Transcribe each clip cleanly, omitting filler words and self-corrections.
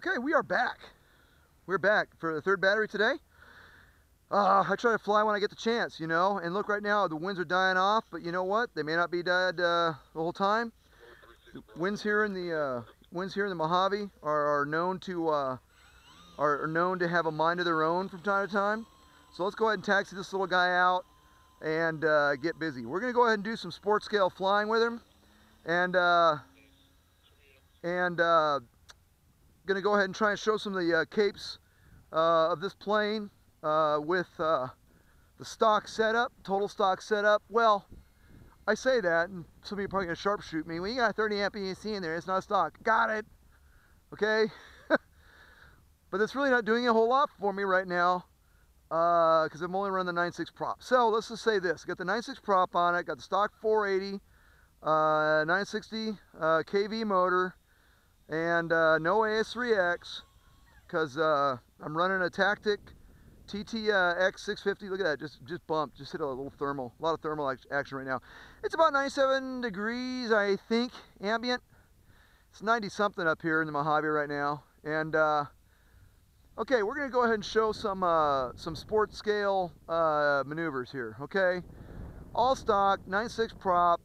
Okay, we are back. We're back for the third battery today. I try to fly when I get the chance, you know, and look, right now the winds are dying off, but you know what? They may not be dead the whole time. The winds here in the Mojave are known to have a mind of their own from time to time. So let's go ahead and taxi this little guy out and get busy. We're going to go ahead and do some sport scale flying with him, and going to go ahead and try and show some of the capes of this plane with the stock setup, total stock setup. Well, I say that, and some of you are probably going to sharpshoot me. When you got 30 amp EC in there, it's not stock. Got it. Okay? But it's really not doing a whole lot for me right now because I'm only running the 9.6 prop. So let's just say this. Got the 9.6 prop on it, got the stock 480, 960 kV motor, and no AS3X because I'm running a Tactic TTX 650. Look at that, just bumped, just hit a little thermal, a lot of thermal action right now. It's about 97 degrees, I think, ambient. It's 90 something up here in the Mojave right now. And okay, we're gonna go ahead and show some sport scale maneuvers here. Okay, all stock, 9.6 prop.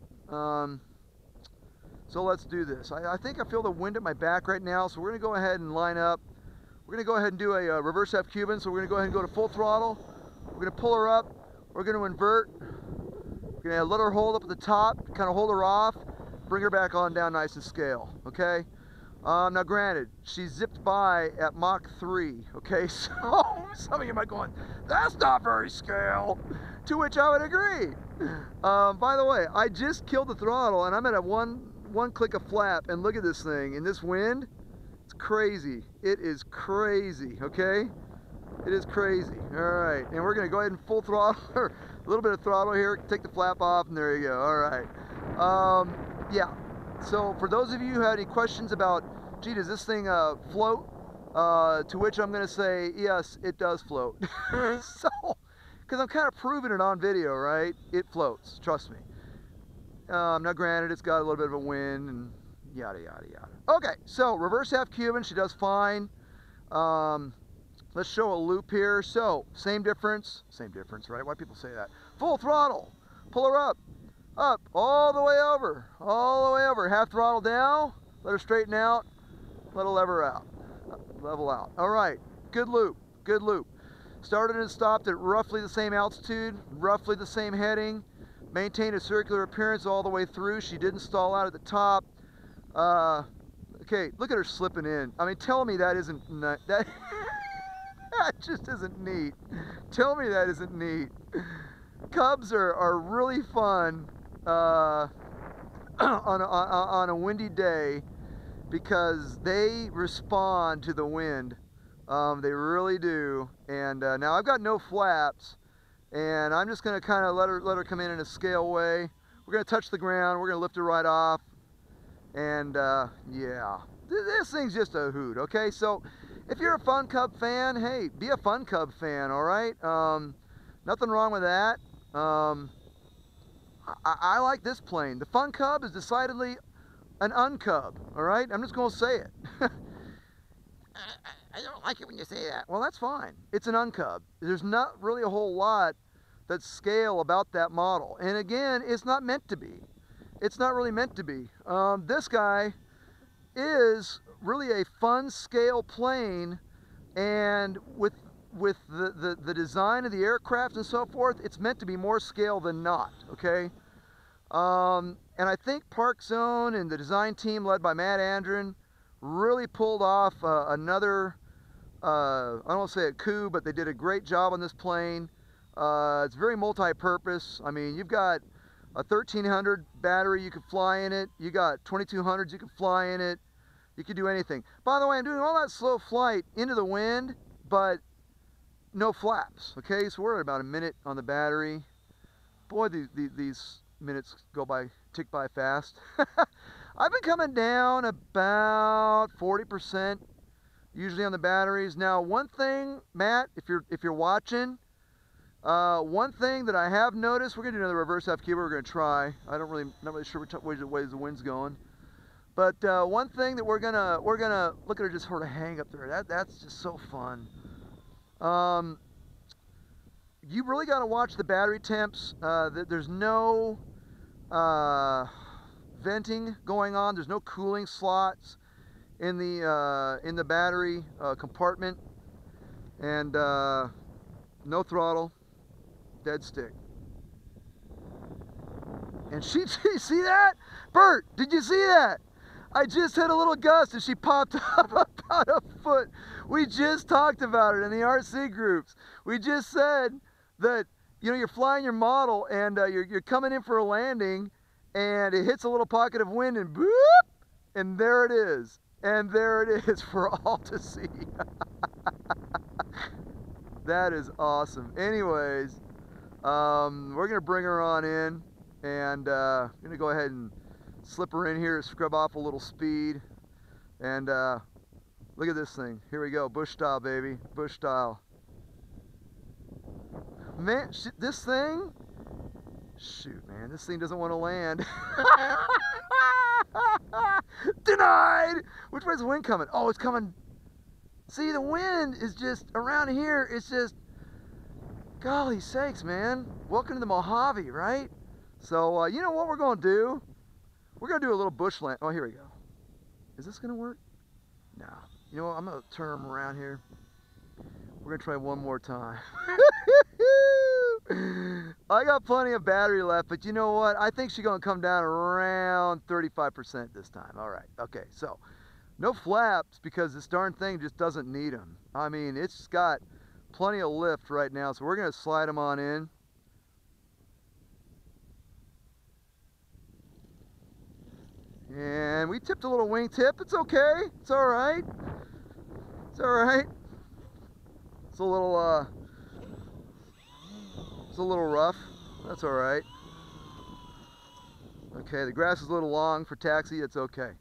So let's do this. I think I feel the wind at my back right now, so we're gonna go ahead and line up. We're going to go ahead and do a reverse F Cuban, so we're going to go ahead and go to full throttle. We're going to pull her up. We're going to invert. We're going to let her hold up at the top, kind of hold her off, bring her back on down nice and scale, okay? Now granted, she zipped by at Mach 3, okay? So some of you might be going, that's not very scale, to which I would agree. By the way, I just killed the throttle and I'm at a one click of flap, and look at this thing in this wind. It's crazy. It is crazy, okay? It is crazy. All right, and we're gonna go ahead and full throttle, a little bit of throttle here, take the flap off, and there you go. All right. Yeah, so for those of you who had any questions about, gee, does this thing float? To which I'm gonna say, yes, it does float. So, because I'm kind of proving it on video, right? It floats, trust me. Now granted, it's got a little bit of a wind and yada yada yada. Okay, so reverse half Cuban, she does fine. Let's show a loop here. So same difference, right? Why people say that? Full throttle, pull her up, all the way over, half throttle down, let her straighten out, let her level out. All right, good loop. Started and stopped at roughly the same altitude, roughly the same heading, maintained a circular appearance all the way through. She didn't stall out at the top. Okay, look at her slipping in. I mean, tell me that isn't that just isn't neat. Tell me that isn't neat. Cubs are really fun on a windy day because they respond to the wind. They really do. And now I've got no flaps, and I'm just going to kind of let her come in a scale way. We're going to touch the ground. We're going to lift her right off. And yeah, this thing's just a hoot, okay? So if you're a Fun Cub fan, hey, be a Fun Cub fan, all right? Nothing wrong with that. I like this plane. The Fun Cub is decidedly an uncub, all right? I'm just going to say it. I don't like it when you say that. Well, that's fine. It's an uncub. There's not really a whole lot that's scale about that model. And again, it's not meant to be. It's not really meant to be. This guy is really a fun scale plane, and with the design of the aircraft and so forth, it's meant to be more scale than not, okay? And I think Parkzone and the design team led by Matt Andren really pulled off another, I don't want to say a coup, but they did a great job on this plane. It's very multi-purpose. I mean, you've got a 1300 battery, you can fly in it. You got 2200s, you can fly in it. You can do anything. By the way, I'm doing all that slow flight into the wind, but no flaps, okay? So we're at about a minute on the battery. Boy, these minutes tick by fast. I've been coming down about 40% usually on the batteries. Now, one thing, Matt, if you're watching, one thing that I have noticed, we're gonna do another reverse F Cuban. We're gonna try. Not really sure which way the wind's going. But one thing that we're gonna look at her just sort of hang up there. That's just so fun. You really got to watch the battery temps. There's no venting going on. There's no cooling slots in the battery compartment, and no throttle, dead stick. And she see that? Bert, did you see that? I just hit a little gust and she popped up about a foot. We just talked about it in the RC groups. We just said that, you know, you're flying your model and you're coming in for a landing and it hits a little pocket of wind and boop, and there it is. And there it is for all to see. That is awesome. Anyways, we're gonna bring her on in, and I'm gonna go ahead and slip her in here, scrub off a little speed, and look at this thing. Here we go, bush style, baby, bush style. Man, this thing, shoot, man, this thing doesn't want to land. Denied! Which way's the wind coming? Oh, it's coming. See, the wind is just around here. It's just, golly sakes, man. Welcome to the Mojave, right? So, you know what we're going to do? We're going to do a little bush land. Oh, here we go. Is this going to work? No. You know what? I'm going to turn them around here. We're going to try one more time. I got plenty of battery left, but you know what? I think she's going to come down around 35% this time. All right. Okay. So, no flaps because this darn thing just doesn't need them. I mean, it's got plenty of lift right now, so we're going to slide them on in. And we tipped a little wing tip. It's okay. It's all right. It's all right. It's a little rough. That's all right. Okay, the grass is a little long for taxi. It's okay.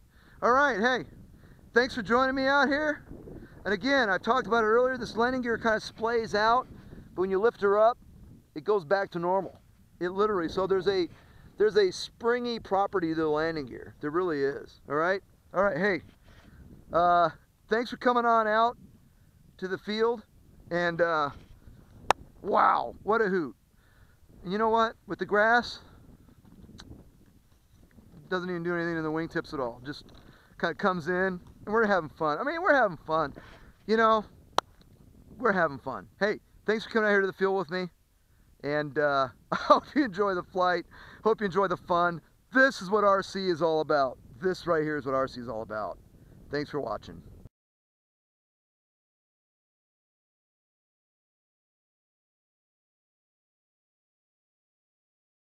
All right, hey, thanks for joining me out here. And again, I talked about it earlier. This landing gear kind of splays out, but when you lift her up, it goes back to normal. It literally. So there's a springy property to the landing gear. There really is. All right. All right. Hey, thanks for coming on out to the field. And wow, what a hoot. And you know what? With the grass, doesn't even do anything to the wingtips at all. Just kind of comes in, and we're having fun. I mean, we're having fun. You know, we're having fun. Hey, thanks for coming out here to the field with me. And I hope you enjoy the flight. Hope you enjoy the fun. This is what RC is all about. This right here is what RC is all about. Thanks for watching.